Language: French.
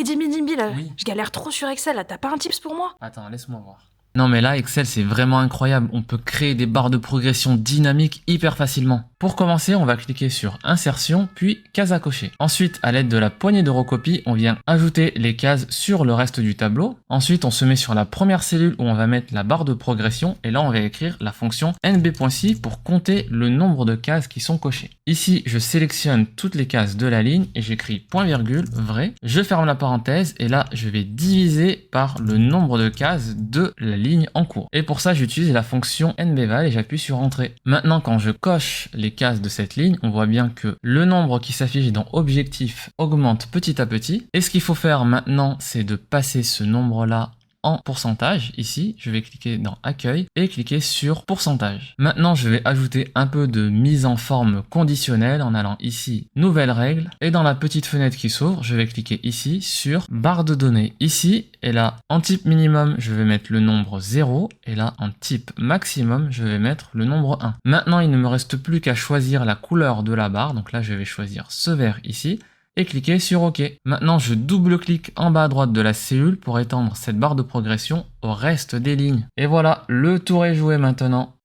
Et Dimbi, là, Oui. je galère trop sur Excel, là, t'as pas un tips pour moi? Attends, laisse-moi voir. Non mais là, Excel, c'est vraiment incroyable. On peut créer des barres de progression dynamiques hyper facilement. Pour commencer, on va cliquer sur Insertion, puis Case à cocher. Ensuite, à l'aide de la poignée de recopie, on vient ajouter les cases sur le reste du tableau. Ensuite, on se met sur la première cellule où on va mettre la barre de progression. Et là, on va écrire la fonction nb.si pour compter le nombre de cases qui sont cochées. Ici, je sélectionne toutes les cases de la ligne et j'écris point virgule, vrai. Je ferme la parenthèse et là, je vais diviser par le nombre de cases de la ligne en cours. Et pour ça, j'utilise la fonction nbval et j'appuie sur Entrée. Maintenant, quand je coche les cases de cette ligne, on voit bien que le nombre qui s'affiche dans Objectif augmente petit à petit. Et ce qu'il faut faire maintenant, c'est de passer ce nombre-là en pourcentage. Ici, je vais cliquer dans Accueil et cliquer sur Pourcentage. Maintenant, je vais ajouter un peu de mise en forme conditionnelle en allant ici, Nouvelle règle. Et dans la petite fenêtre qui s'ouvre, je vais cliquer ici sur Barre de données. Ici, et là, en type minimum, je vais mettre le nombre 0. Et là, en type maximum, je vais mettre le nombre 1. Maintenant, il ne me reste plus qu'à choisir la couleur de la barre. Donc là, je vais choisir ce vert ici et cliquer sur OK. Maintenant, je double-clique en bas à droite de la cellule pour étendre cette barre de progression au reste des lignes. Et voilà, le tour est joué maintenant.